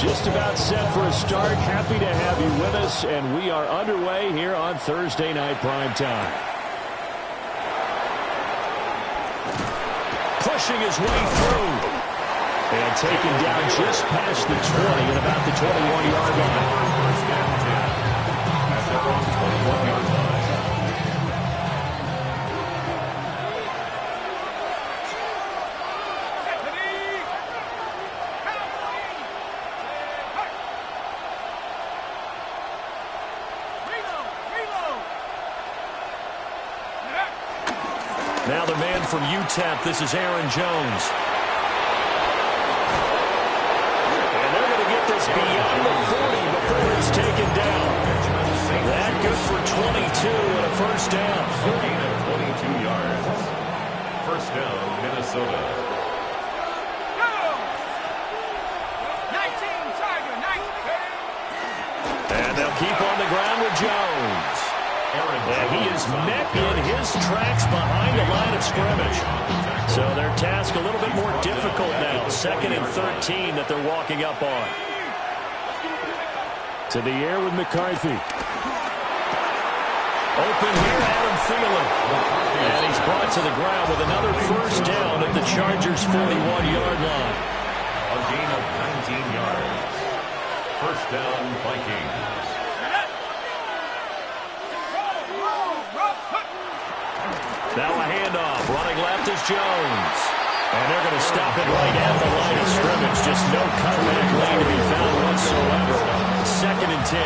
Just about set for a start. Happy to have you with us, and we are underway here on Thursday Night Primetime. Pushing his way through. And taken down just past the 20 at about the 21-yard line. First down 10 at their own 21-yard line. Now the man from UTEP, this is Aaron Jones. And they're going to get this beyond the 40 before it's taken down. That good for 22 and a first down. 14 of 22 yards. First down, Minnesota. 19, Tiger, 19. And they'll keep on the ground with Jones. And he is met in his tracks behind the line of scrimmage. So their task a little bit more difficult now. 2nd and 13 that they're walking up on. To the air with McCarthy. Open here, Adam Thielen. And he's brought to the ground with another first down at the Chargers' 41-yard line. A gain of 19 yards. First down, Vikings. Now a handoff. Running left is Jones. And they're going to stop it right at the line of scrimmage. Just no cutback lane to be found whatsoever. 2nd and 10.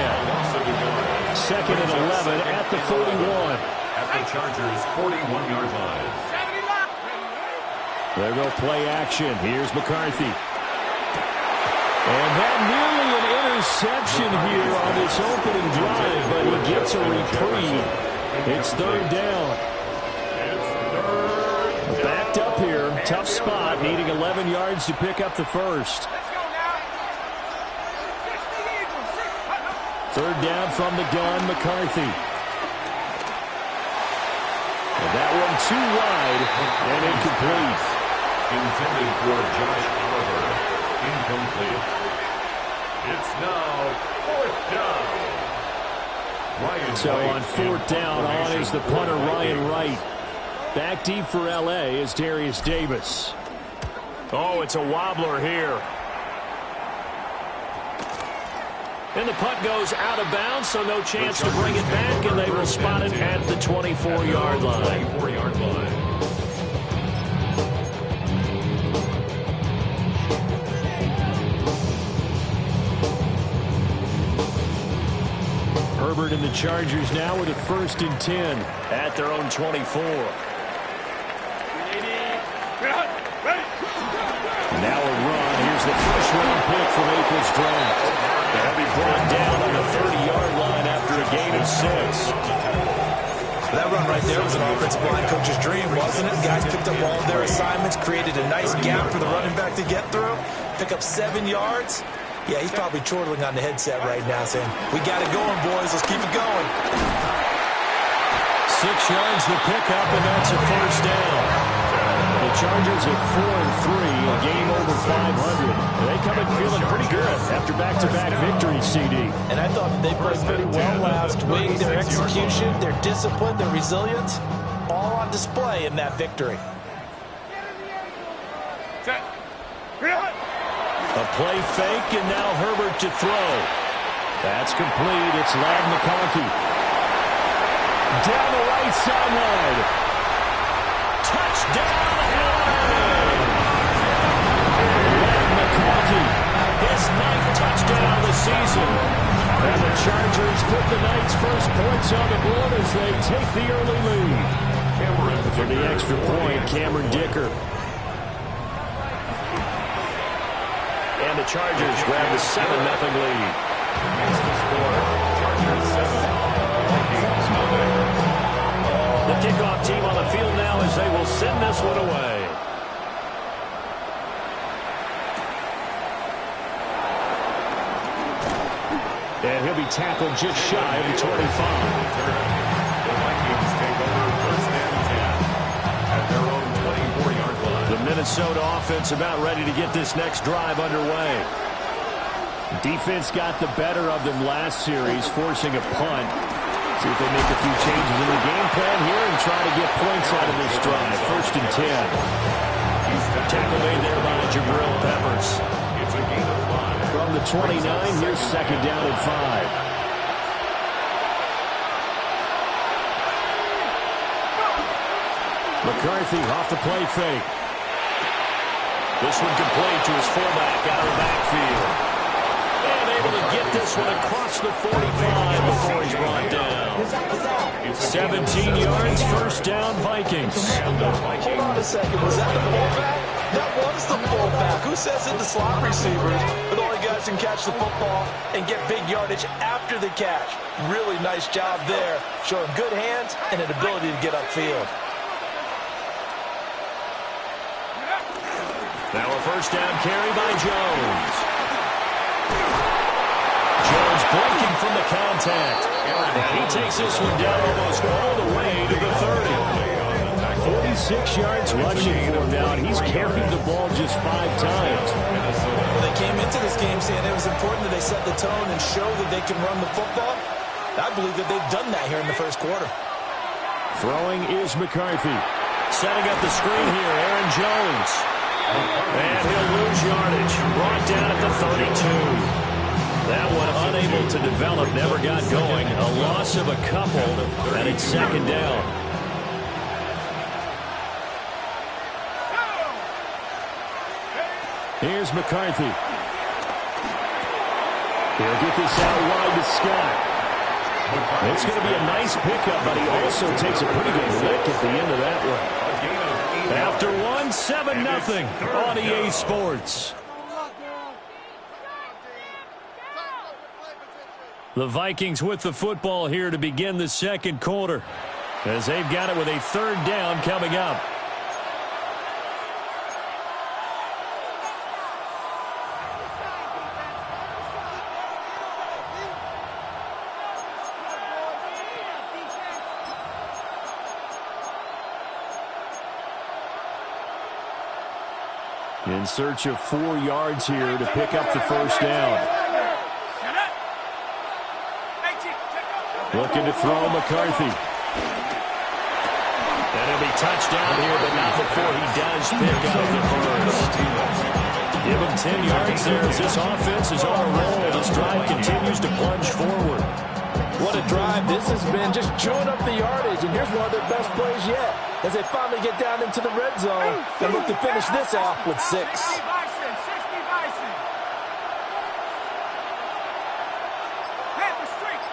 2nd and 11 at the 41. At the Chargers' 41-yard line. There go play action. Here's McCarthy. And that nearly an interception here on this opening drive, but he gets a reprieve. It's 3rd down. Backed up here. Tough spot. Needing 11 yards to pick up the first. 3rd down from the gun, McCarthy. And that one too wide and incomplete. Intended for Josh Oliver. Incomplete. It's now 4th down. So on 4th down, on is the punter Ryan Wright. Back deep for L.A. is Darius Davis. Oh, it's a wobbler here. And the punt goes out of bounds, so no chance to bring it back, and they will spot it at the 24-yard line. 24-yard line. Herbert and the Chargers now with a 1st and 10 at their own 24. Now a run. Here's the first-round pick from April's draft. They'll be brought down on the 30-yard line after a gain of 6. That run right there was an offensive line coach's dream, wasn't it? Guys picked up all of their assignments, created a nice gap for the running back to get through, pick up 7 yards. Yeah, he's probably chortling on the headset right now saying, we got it going, boys. Let's keep it going. 6 yards the pickup, and that's a first down. The Chargers at 4-3, a game over 500. They come in feeling pretty good after back-to-back victories, CD. And I thought they played pretty well last week. Their execution, their discipline, their resilience, all on display in that victory. A play fake, and now Herbert to throw. That's complete. It's Ladd McConkey. Down the right sideline. Touchdown, L.A. Ladd McConkey, his 9th touchdown of the season. And the Chargers put the night's first points on the board as they take the early lead. For the extra point, Cameron Dicker. And the Chargers grab the 7-0 lead. It's the score. Chargers 7. Vikings 9. The kickoff team on the field now as they will send this one away. And he'll be tackled just shy of the 25. The Vikings take over 1st and 10 at their own 24-yard line. The Minnesota offense about ready to get this next drive underway. Defense got the better of them last series, forcing a punt. See if they make a few changes in the game plan here and try to get points out of this drive. 1st and 10. Tackle made there by Jabril Peppers. It's a gain of 5. From the 29, here's 2nd down and 5. McCarthy off the play fake. This one complete to his fullback out of the backfield. And able to get this one across the 45 before he's brought down. 17 yards, 1st down, Vikings. Hold on a second. Was that the fullback? That was the fullback. Who says it? The slot receivers are the only guys who can catch the football and get big yardage after the catch. Really nice job there, showing good hands and an ability to get upfield. Now a 1st down carry by Jones. Jones breaking from the contact. And he takes this one down almost all the way to the 30. 46 yards rushing for him now, and he's carried the ball just 5 times. Well, they came into this game saying it was important that they set the tone and show that they can run the football. I believe that they've done that here in the 1st quarter. Throwing is McCarthy. Setting up the screen here, Aaron Jones. And he'll lose yardage. Brought down at the 32. That one unable to develop, never got going. A loss of a couple, and it's 2nd down. Here's McCarthy. He'll get this out wide to Scott. It's going to be a nice pickup, but he also takes a pretty good lick at the end of that one. After 1, 7-0 on EA Sports. The Vikings with the football here to begin the 2nd quarter, as they've got it with a 3rd down coming up. In search of 4 yards here to pick up the 1st down. Looking to throw McCarthy. And it'll be touchdown here, but not before he does pick up the 1st. Give him 10 yards there as this offense is on a roll. This drive continues to plunge forward. What a drive this has been, just chewing up the yardage. And here's one of their best plays yet, as they finally get down into the red zone and look to finish this off with 6. 60 Bison. Hit the street.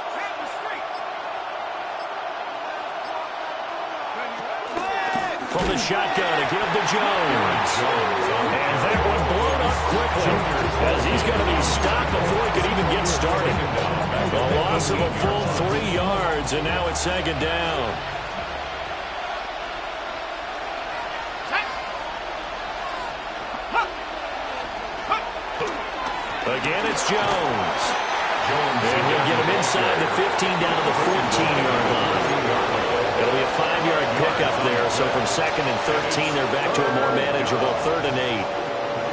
From the shotgun to give to Jones. And that one blown up quickly, as he's going to be stopped before he could even get started. A loss of a full 3 yards, and now it's 2nd down. Again, it's Jones. And he'll get him inside the 15 down to the 14-yard line. It'll be a 5-yard pickup there, so from 2nd and 13, they're back to a more manageable 3rd and 8.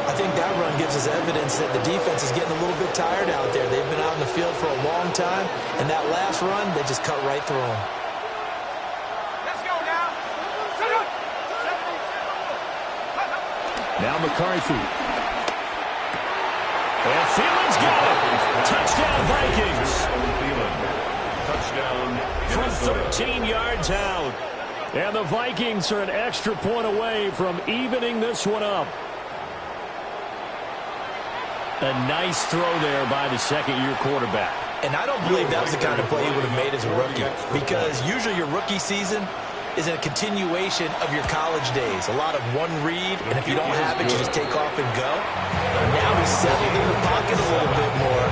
I think that run gives us evidence that the defense is getting a little bit tired out there. They've been out in the field for a long time, and that last run, they just cut right through them. Let's go now. Now McCarthy. And Thielman's got it. Touchdown, Vikings. Touchdown. From 13 yards out. And the Vikings are an extra point away from evening this one up. A nice throw there by the 2nd-year quarterback. And I don't believe that was the kind of play he would have made as a rookie, because usually your rookie season is a continuation of your college days. A lot of one read, and if you don't have it, you just take off and go. Now he's settled in the pocket a little bit more,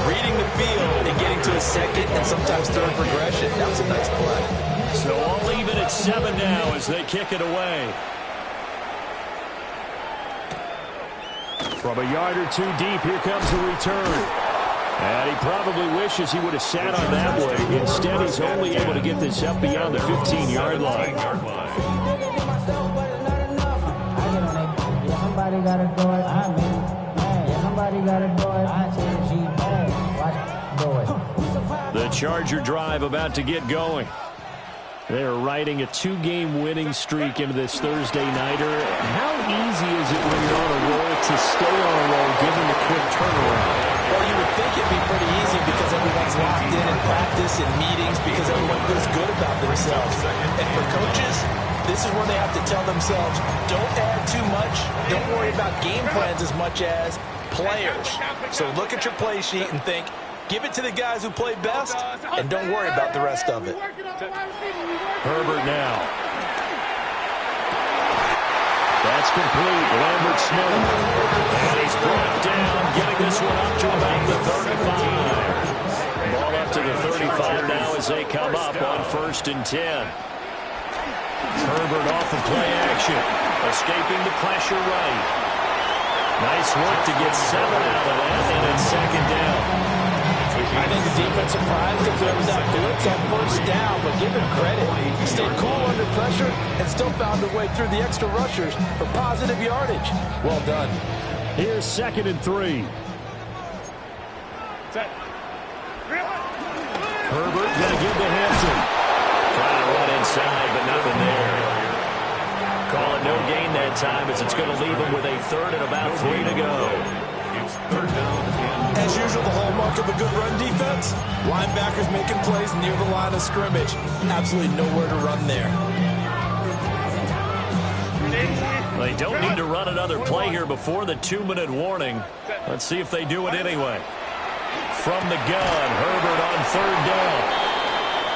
reading the field and getting to a 2nd and sometimes 3rd progression. That was a nice play. So all even at 7 now as they kick it away. From a yard or 2 deep, here comes the return. And he probably wishes he would have sat on that way. Instead, he's only able to get this up beyond the 15-yard line. Somebody gotta do it. Somebody The Charger drive about to get going. They're riding a 2-game winning streak into this Thursday nighter. How easy is it when you're on a roll to stay on a roll given the quick turnaround? Well, you would think it'd be pretty easy because everyone's locked in practice and meetings because everyone feels good about themselves. And for coaches, this is when they have to tell themselves, don't add too much. Don't worry about game plans as much as players. So look at your play sheet and think, give it to the guys who play best, and don't worry about the rest of it. Herbert now. That's complete. Lambert Smith. And he's brought down, getting this one up to about the 35. Ball up to the 35 now as they come up on 1st and 10. Herbert off of play action. Escaping the pressure right. Nice work to get 7 out of that, and it's 2nd down. I think the defense surprised if there was that blitz on 1st down, but give him credit. He stayed cool under pressure and still found a way through the extra rushers for positive yardage. Well done. Here's 2nd and 3. Herbert going to give to Hampton. Trying to run inside, but nothing there. Call it no gain that time as it's going to leave him with a 3rd and about 3 to go. It's 3rd down again. As usual, the hallmark of a good run defense, linebackers making plays near the line of scrimmage. Absolutely nowhere to run there. They don't need to run another play here before the 2-minute warning. Let's see if they do it anyway. From the gun, Herbert on 3rd down.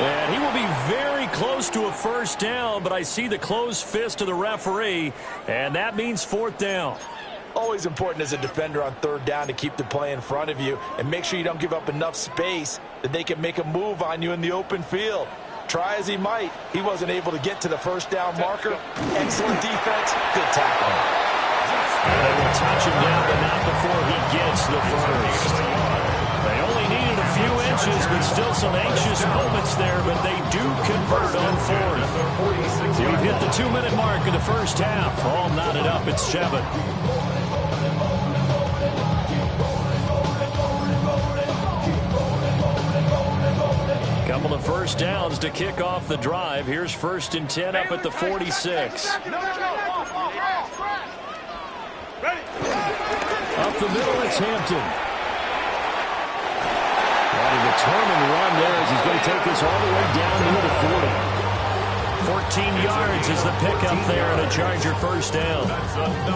And he will be very close to a 1st down, but I see the closed fist of the referee, and that means 4th down. Always important as a defender on 3rd down to keep the play in front of you and make sure you don't give up enough space that they can make a move on you in the open field. Try as he might, he wasn't able to get to the 1st down marker. Excellent defense, good tackle. And they will touch him down, but not before he gets the 1st. They only needed a few inches, but still some anxious moments there, but they do convert on 4th. We've hit the 2-minute mark of the 1st half. All knotted up at 7. Couple of 1st downs to kick off the drive. Here's 1st and 10 up at the 46. Up the middle, it's Hampton. A determined run there as he's going to take this all the way down near the 40. 14 yards is the pickup there and a Charger 1st down.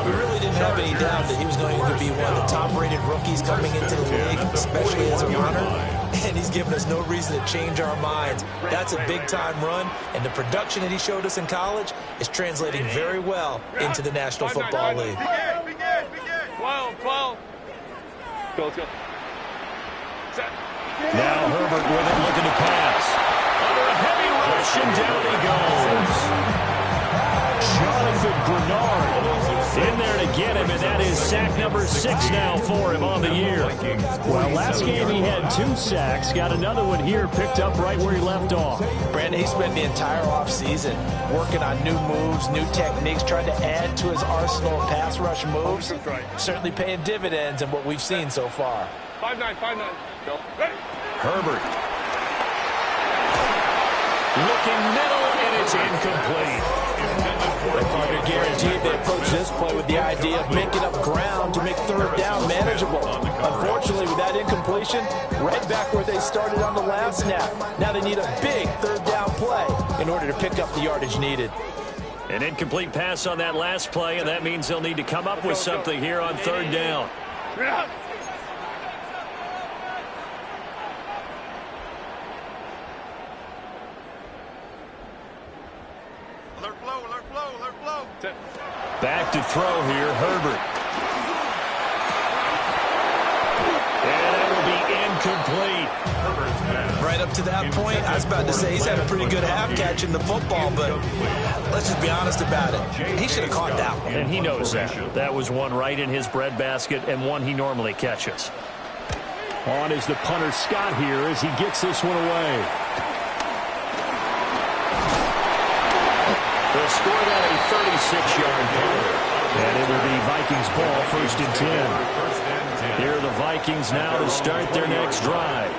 We really didn't have any doubt that he was going to be one of the top-rated rookies coming into the league, especially as a runner. And he's given us no reason to change our minds. That's a big-time run, and the production that he showed us in college is translating very well into the National Football League. Begin. 12. Go. Set. Now Herbert with it, looking to pass. Under a heavy rush, and down he goes. Jonathan Grenard in there to get him, and that is sack number 6 now for him on the year. Well, last game he had 2 sacks. Got another one here, picked up right where he left off. Brandon, he spent the entire offseason working on new moves, new techniques, trying to add to his arsenal of pass rush moves. Certainly paying dividends in what we've seen so far. 5-9. Go. Ready. Herbert. Looking middle, and it's incomplete. The partner guaranteed they approach this play with the idea of making up ground to make 3rd down manageable. Unfortunately, with that incompletion, right back where they started on the last snap. Now they need a big 3rd down play in order to pick up the yardage needed. An incomplete pass on that last play, and that means they'll need to come up with something here on 3rd down. Alert flow. Back to throw here, Herbert. And that will be incomplete. Right up to that point, I was about to say he's had a pretty good half catching the football, but let's just be honest about it. He should have caught that one. And he knows that. That was one right in his breadbasket and one he normally catches. On is the punter Scott here as he gets this one away. They'll score that a 36-yard penalty. And it will be Vikings ball, 1st and 10. Here are the Vikings now to start their next drive.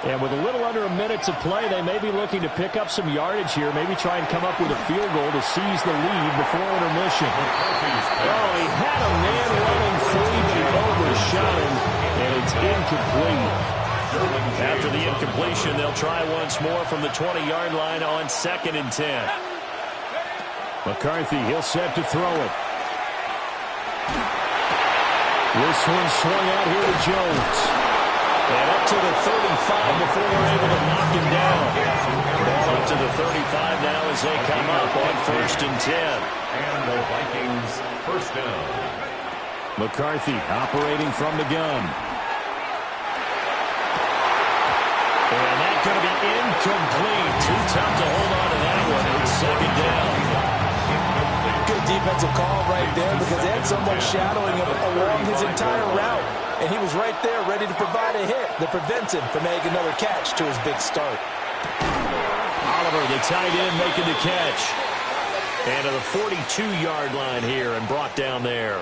And with a little under a minute to play, they may be looking to pick up some yardage here, maybe try and come up with a field goal to seize the lead before intermission. Oh, he had a man running free, but he overshot him, and it's incomplete. After the incompletion, they'll try once more from the 20-yard line on 2nd and 10. McCarthy, he'll set to throw it. This one swung out here to Jones. And up to the 35 before they're able to knock him down. Ball up to the 35 now as they come up on 1st and 10. And the Vikings first down. McCarthy operating from the gun. And that's going to be incomplete. Too tough to hold on to that one. It's 2nd down. Good defensive call right there because they had someone shadowing him along his entire route. And he was right there ready to provide a hit that prevents him from making another catch to his big start. Oliver, the tight end, making the catch. And to the 42-yard line here and brought down there.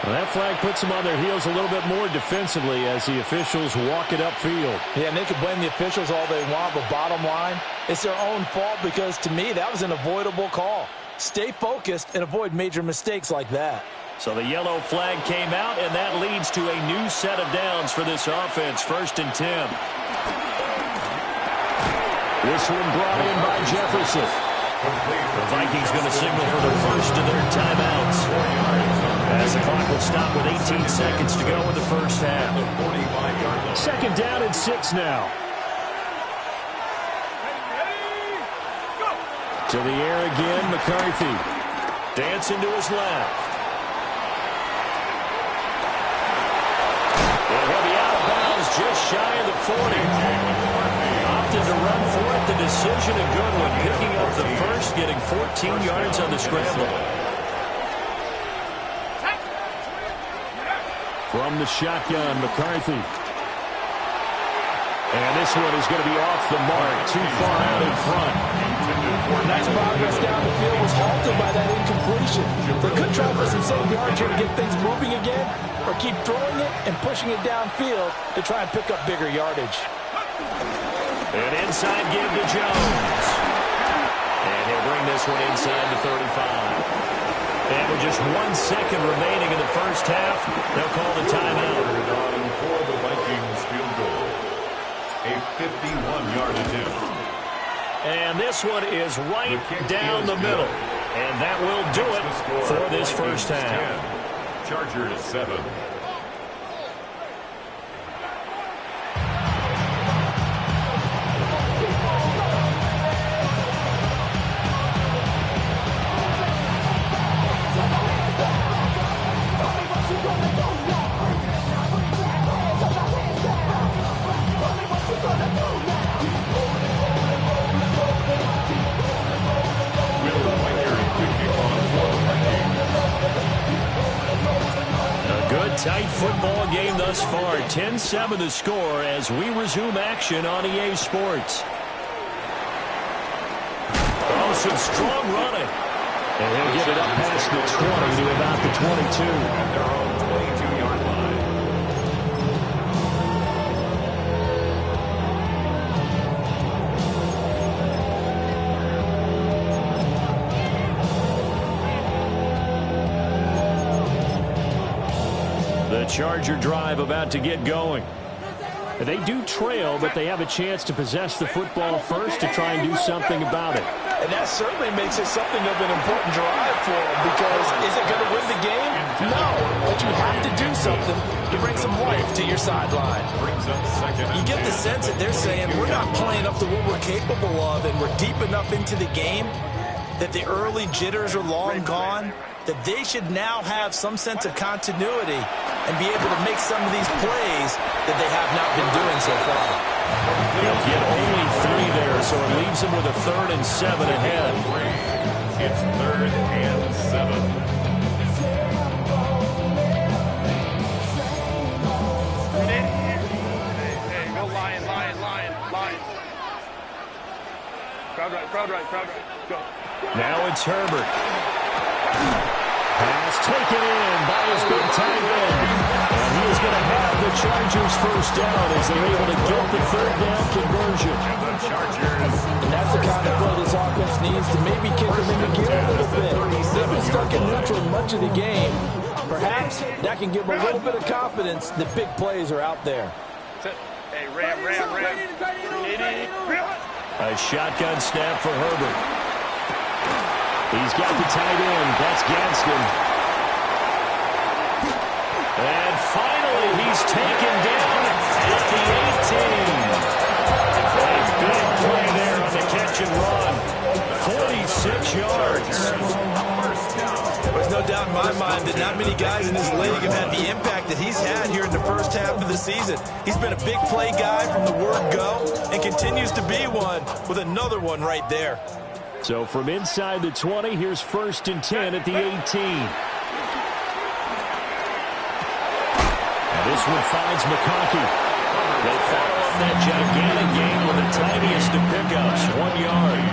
Well, that flag puts them on their heels a little bit more defensively as the officials walk it upfield. Yeah, and they can blame the officials all they want, but bottom line, it's their own fault because, to me, that was an avoidable call. Stay focused and avoid major mistakes like that. So the yellow flag came out, and that leads to a new set of downs for this offense. 1st and 10. This one brought in by Jefferson. The Vikings going to signal for the first of their timeouts, as the clock will stop with 18 seconds to go in the first half. 2nd down and 6 now. To the air again, McCarthy. Dancing to his left. And he'll be out of bounds just shy of the 40. Opted to run for it. The decision a good one. Picking up the first, getting 14 yards on the scramble. From the shotgun, McCarthy. And this one is going to be off the mark. Too far out in front. Nice progress down the field was halted by that incompletion. They could try for some save yards here to get things moving again, or keep throwing it and pushing it downfield to try and pick up bigger yardage. An inside give to Jones. And he'll bring this one inside the 35. And with just 1 second remaining in the first half, they'll call the timeout. For the Vikings field goal. A 51-yard attempt. And this one is right down the middle. And that will do it for this first half. Chargers 7. Tight football game thus far. 10-7 the score as we resume action on EA Sports. Oh, some strong running. And he'll get it up past the 20 to about the 22. At their own 22-yard line. The Charger drive about to get going. They do trail, but they have a chance to possess the football first to try and do something about it. And that certainly makes it something of an important drive for them, because is it going to win the game? No, but you have to do something to bring some life to your sideline. You get the sense that they're saying we're not playing up to what we're capable of, and we're deep enough into the game that the early jitters are long gone, that they should now have some sense of continuity and be able to make some of these plays that they have not been doing so far. They'll get only 3 there, so it leaves them with a 3rd and 7 ahead. It's 3rd and 7. Hey, go lion. Crowd right. Go. Now it's Herbert. Pass taken in by his big tight end. Chargers first down as they're able to get the third down conversion. And the Chargers. And that's the kind of play this offense needs to maybe kick them into gear a little bit. They've been stuck in neutral much of the game. Perhaps that can give them a little bit of confidence that big plays are out there. Hey, ram. A shotgun snap for Herbert. He's got the tight end. That's Gadsden. And finally, he's taken down at the 18. A big play there on the catch and run. 46 yards. There's no doubt in my mind that not many guys in this league have had the impact that he's had here in the first half of the season. He's been a big play guy from the word go and continues to be one with another one right there. So from inside the 20, here's 1st and 10 at the 18. And this one finds McConkey. They follow up that gigantic gain with the tiniest of pickups, 1 yard.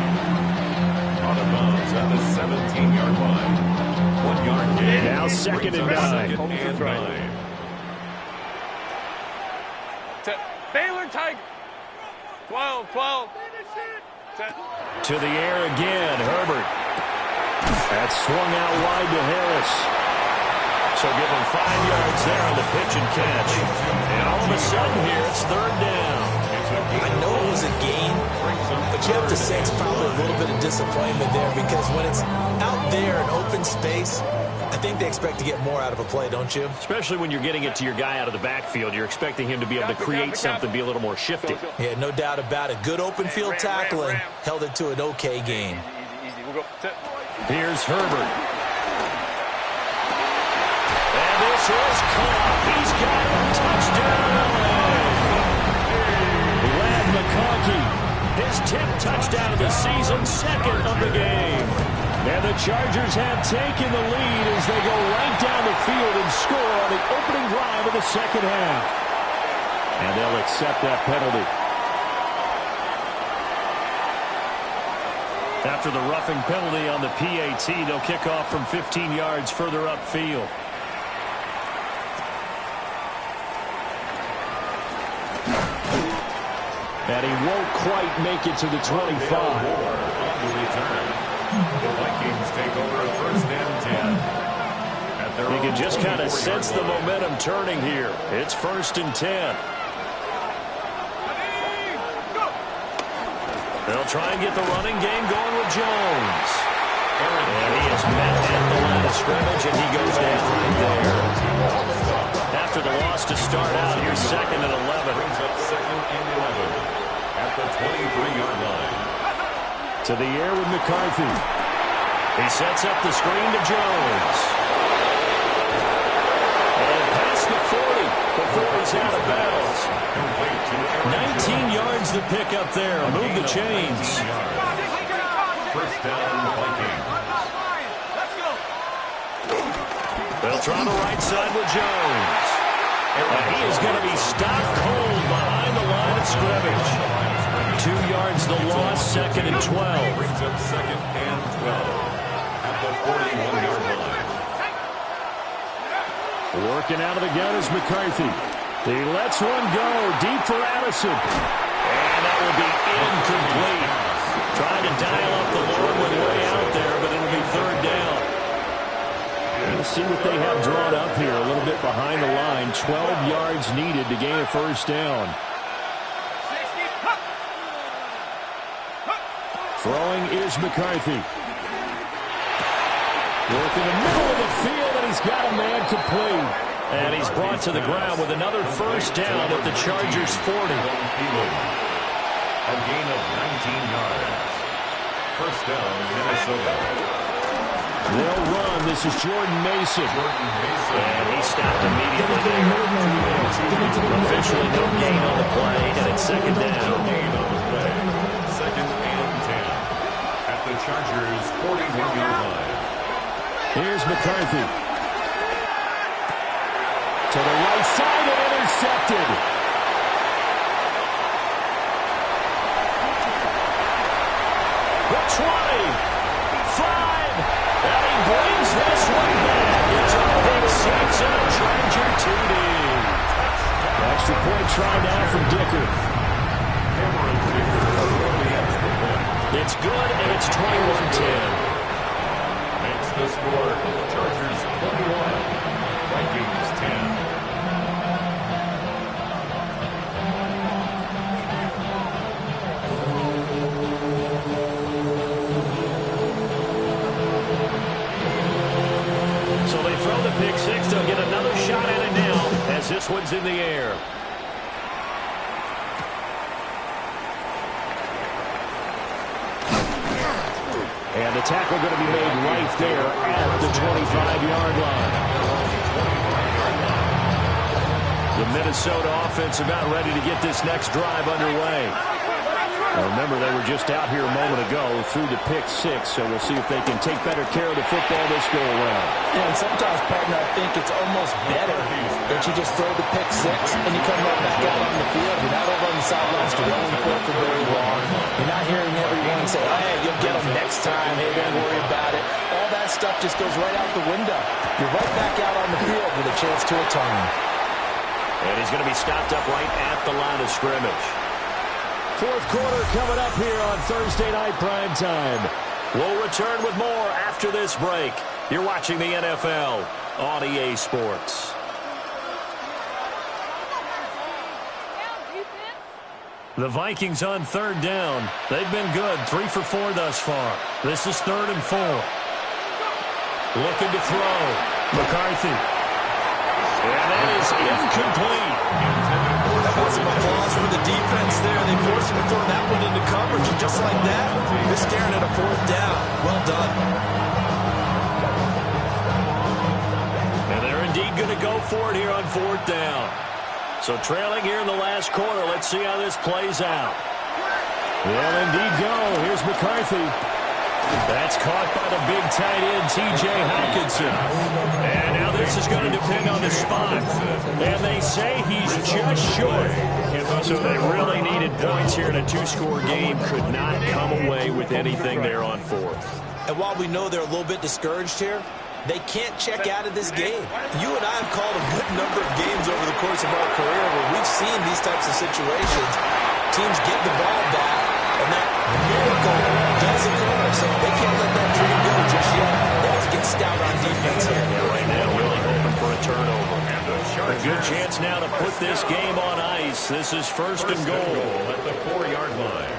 Out of bounds at the 17-yard line. 1 yard gain. Now 2nd and 9. Baylor Tiger. 12. To the air again, Herbert. That's swung out wide to Harris. So give him 5 yards there on the pitch and catch. And all of a sudden here, it's 3rd down. I know it was a gain, but you have to sense probably a little bit of disappointment there because when it's out there in open space, I think they expect to get more out of a play, don't you? Especially when you're getting it to your guy out of the backfield. You're expecting him to be able to create something, be a little more shifty. Yeah, no doubt about it. Good open field tackling held it to an okay game. Easy. We'll go. Here's Herbert. And this is caught. He's got a touchdown. Lad McConkey, his 10th touchdown of the season, 2nd of the game. And the Chargers have taken the lead as they go right down the field and score on the opening drive of the second half. And they'll accept that penalty. After the roughing penalty on the PAT, they'll kick off from 15 yards further upfield. And he won't quite make it to the 25. The Vikings take over 1st and 10. You can just kind of sense the momentum turning here. It's 1st and 10. They'll try and get the running game going with Jones. And he is met at the line of scrimmage, and he goes down right there. After the loss to start out, here's 2nd and 11. Brings up 2nd and 11 at the 23-yard line. To the air with McCarthy. He sets up the screen to Jones. And past the 40 before he's out of bounds. 19 yards to pick up there. Move the chains. 1st down, Vikings. They'll try the right side with Jones. And he is going to be stopped cold behind the line of scrimmage. 2 yards the loss, 2nd and 12. Brings up 2nd and 12 at the 41-yard line. Working out of the gun is McCarthy. He lets one go deep for Addison. And that will be incomplete. Trying to dial up the long one way out there, but it'll be 3rd down. We'll see what they have drawn up here a little bit behind the line. 12 yards needed to gain a 1st down. Throwing is McCarthy. Work in the middle of the field, and he's got a man complete. And he's brought to the ground with another 1st down at the Chargers 40. A gain of 19 yards. 1st down, Minnesota. They'll run. This is Jordan Mason. And he stopped immediately there. Officially no gain on the play, and it's 2nd down. 2nd and 10 at the Chargers 41-yard line. Here's McCarthy. To the right side and intercepted. The 20. 5. And he brings this one back. It's a pick 6 and a Charger TD. try now from Dicker. It's good, and it's 21-10. Makes the score. Chargers 21, Vikings 10. So they throw the pick six. They'll get another shot at it now as this one's in the air. And the tackle going to be made right there at the 25-yard line. The Minnesota offense about ready to get this next drive underway. Now remember, they were just out here a moment ago through the pick six, so we'll see if they can take better care of the football this go-around. Yeah, and sometimes, partner, I think it's almost better that you just throw the pick six and you come right back out on the field. You're not over on the sidelines dwelling for it for very long. You're not hearing everyone say, oh, hey, you'll get them next time. Hey, don't worry about it. All that stuff just goes right out the window. You're right back out on the field with a chance to atone. And he's going to be stopped up right at the line of scrimmage. Fourth quarter coming up here on Thursday Night Prime Time. We'll return with more after this break. You're watching the NFL on EA Sports. The Vikings on third down. They've been good, 3 for 4 thus far. This is 3rd and 4. Looking to throw. McCarthy. And that is incomplete. That was some applause for the defense there. They forced him to throw that one into coverage, and just like that, they're staring at a 4th down. Well done. And they're indeed going to go for it here on 4th down. So trailing here in the last quarter. Let's see how this plays out. Well, indeed go. Here's McCarthy. That's caught by the big tight end, T.J. Hockenson. And now this is going to depend on the spot. And they say he's just short. So they really needed points here in a 2-score game. Could not come away with anything there on 4th. And while we know they're a little bit discouraged here, they can't check out of this game. You and I have called a good number of games over the course of our career where we've seen these types of situations. Teams get the ball back, and that miracle does occur. So they can't let that dream go just yet. They have to get stout on defense here. Right now, really hoping for a turnover. A good chance now to put this game on ice. This is 1st and goal at the 4-yard line.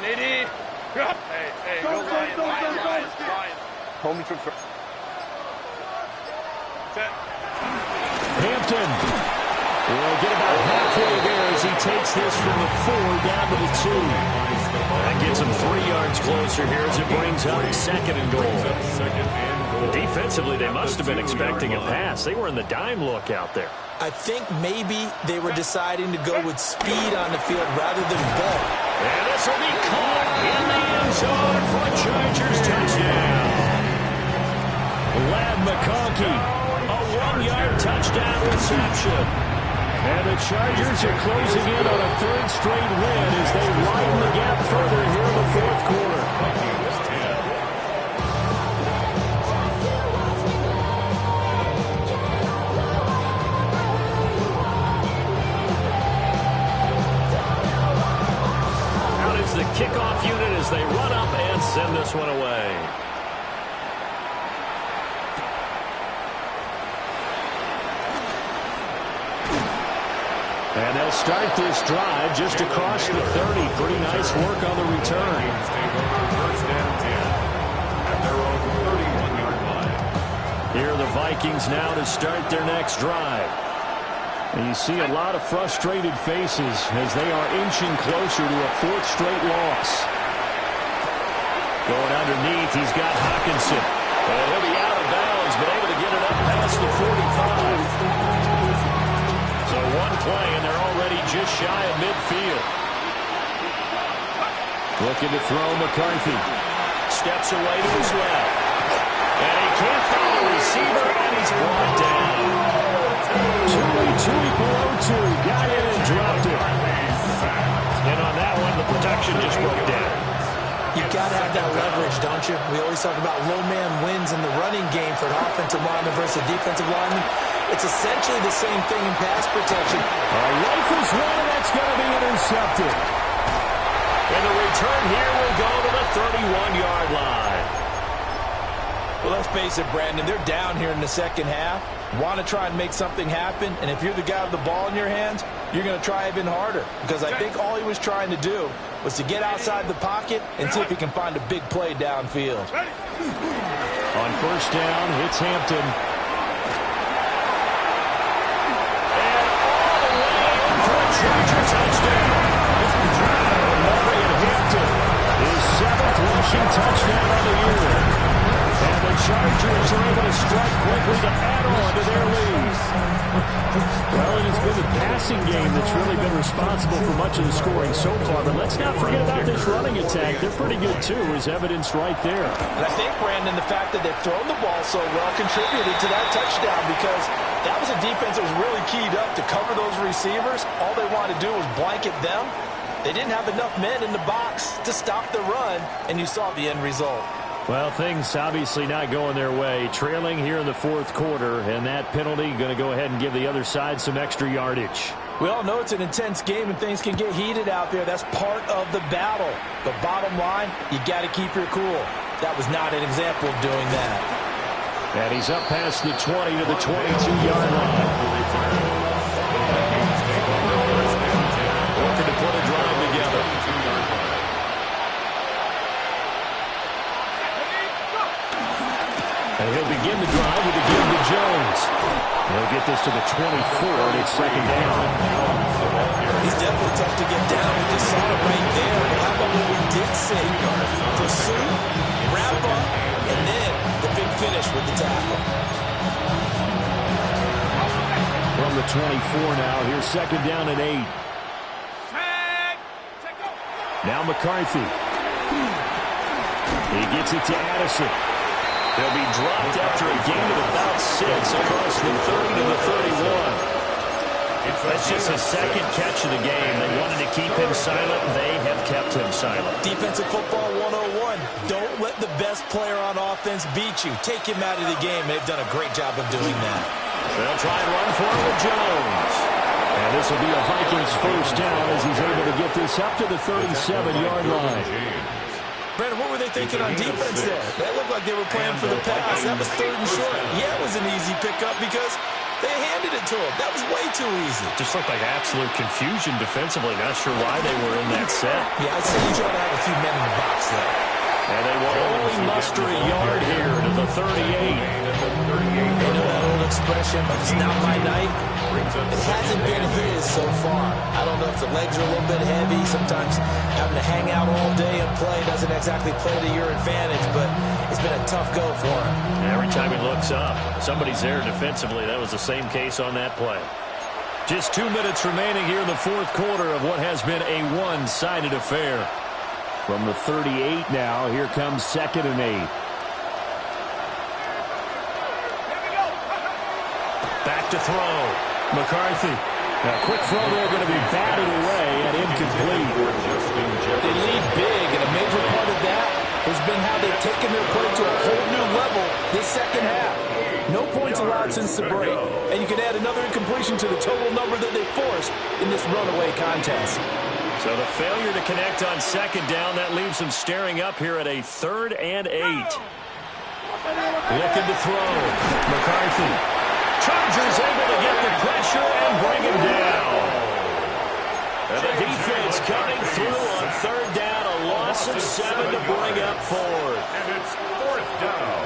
Hey, go Ryan. Hold me to first. Set. Hampton will get about halfway there as he takes this from the 4 down to the 2. That gets him 3 yards closer here as it brings up 2nd and goal. Defensively, they must have been expecting a pass. They were in the dime look out there. I think maybe they were deciding to go with speed on the field rather than bulk. And this will be caught in the end zone for a Chargers touchdown. Lad McConkey, a 1-yard touchdown reception. And the Chargers are closing in on a 3rd straight win as they widen the gap further here in the 4th quarter. Out is the kickoff unit as they run up and send this one away. And they'll start this drive just across the 30. Pretty nice work on the return. First down 10 at their own 31-yard line. Here are the Vikings now to start their next drive. And you see a lot of frustrated faces as they are inching closer to a 4th straight loss. Going underneath, he's got Hockenson. And he'll be out of bounds, but able to get it up past the 45. So one play, and they're already just shy of midfield. Looking to throw McCarthy. Steps away to his left. And he can't find the receiver, and he's brought down. Tui Pelotu got in and dropped it. And on that one, the protection just broke down. You've got to have that leverage, don't you? We always talk about low man wins in the running game for an offensive lineman versus a defensive lineman. It's essentially the same thing in pass protection. A rifles one, and that's going to be intercepted. And the return here will go to the 31-yard line. Well, let's face it, Brandon, they're down here in the second half. Want to try and make something happen, and if you're the guy with the ball in your hands, you're going to try even harder, because I think all he was trying to do was to get outside the pocket and see if he can find a big play downfield. On first down, it's Hampton. And all the way in for a Charger touchdown. Marion Hampton, his 7th rushing touchdown of the year. And the Chargers are able to strike quickly to add on to their lead. Well, it has been the passing game that's really been responsible for much of the scoring so far. But let's not forget about this running attack. They're pretty good, too, as evidenced right there. And I think, Brandon, the fact that they've thrown the ball so well contributed to that touchdown, because that was a defense that was really keyed up to cover those receivers. All they wanted to do was blanket them. They didn't have enough men in the box to stop the run, and you saw the end result. Well, things obviously not going their way. Trailing here in the fourth quarter, and that penalty going to go ahead and give the other side some extra yardage. We all know it's an intense game and things can get heated out there. That's part of the battle. But bottom line, you got to keep your cool. That was not an example of doing that. And he's up past the 20 to the 22-yard line. Looking to put a drive together. And he'll begin the drive with a give to Jones. He'll get this to the 24, and it's second down. He's definitely tough to get down. We just saw it right there. But how about what we did say? Pursue, wrap up, and then the big finish with the tackle. From the 24 now, here's second down and 8. Now McCarthy. He gets it to Addison. He'll be dropped after a gain of about 6 across the 30 to the 31. That's just his second catch of the game. They wanted to keep him silent. They have kept him silent. Defensive football 101. Don't let the best player on offense beat you. Take him out of the game. They've done a great job of doing that. They'll try and run for it with Jones. And this will be a Vikings first down as he's able to get this up to the 37-yard line. Brandon, what were they thinking on defense there? That looked like they were playing for the pass. That was 3rd and short. Yeah, it was an easy pickup because they handed it to him. That was way too easy. Just looked like absolute confusion defensively. Not sure why they were in that set. Yeah, I'd say you try to have a few men in the box there. And they will only muster a yard here to the 38. You know that old expression, it's not my night? It hasn't been his so far. I don't know if the legs are a little bit heavy. Sometimes having to hang out all day and play doesn't exactly play to your advantage, but it's been a tough go for him. Every time he looks up, somebody's there defensively. That was the same case on that play. Just 2 minutes remaining here in the fourth quarter of what has been a one-sided affair. From the 38 now, here comes second and 8. Back to throw. McCarthy. A quick throw there going to be batted away and incomplete. They lead big, and a major part of that has been how they've taken their play to a whole new level this second half. No points allowed since the break, and you can add another incompletion to the total number that they forced in this runaway contest. So the failure to connect on second down, that leaves them staring up here at a 3rd and 8. Looking to throw. McCarthy. Chargers able to get the pressure and bring him down. And the defense coming through on 3rd down, a loss of 7 to bring up 4th. And it's 4th down.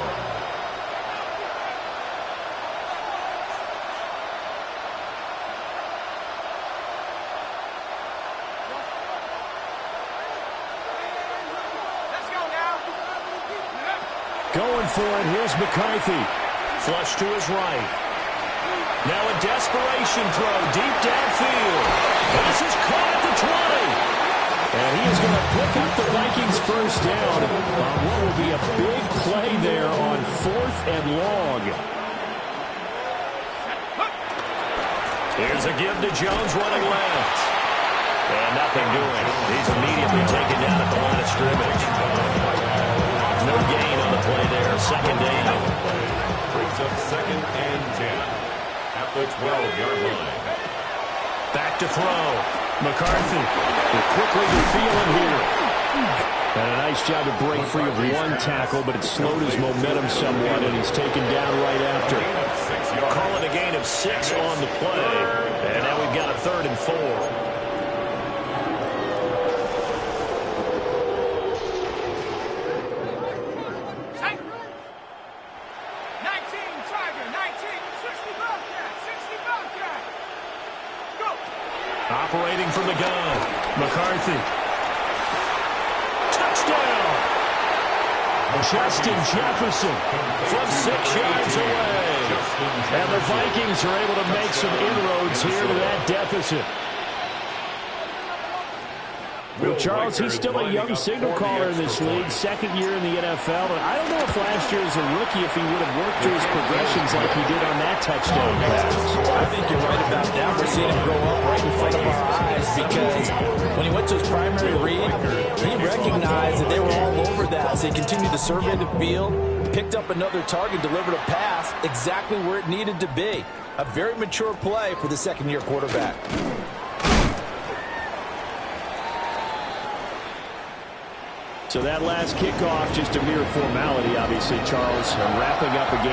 Going for it, here's McCarthy. Flush to his right. Now a desperation throw deep downfield. This is caught at the 20. And he is going to pick up the Vikings first down on what will be a big play there on 4th and long. Here's a give to Jones running left. And nothing doing. He's immediately taken down at the line of scrimmage. No gain on the play there. Second down. Brings up 2nd and 10. at the 12-yard line. Back to throw. McCarthy will quickly be feeling here. And a nice job to break free of one tackle, but it slowed his momentum somewhat, and he's taken down right after. Call it a gain of 6 on the play. And now we've got a 3rd and 4. Operating from the gun, McCarthy. Touchdown! Justin Jefferson from 6 yards away. And the Vikings are able to make some inroads here to that deficit. Well, Charles, he's still a young signal caller in this league, 2nd year in the NFL. And I don't know if last year as a rookie if he would have worked through his progressions like he did on that touchdown pass. I think you're right about that. We're seeing him grow up right in front of our eyes because when he went to his primary read, he recognized that they were all over that. So he continued to survey the field, picked up another target, delivered a pass exactly where it needed to be. A very mature play for the 2nd-year quarterback. So that last kickoff, just a mere formality, obviously, Charles, wrapping up a game.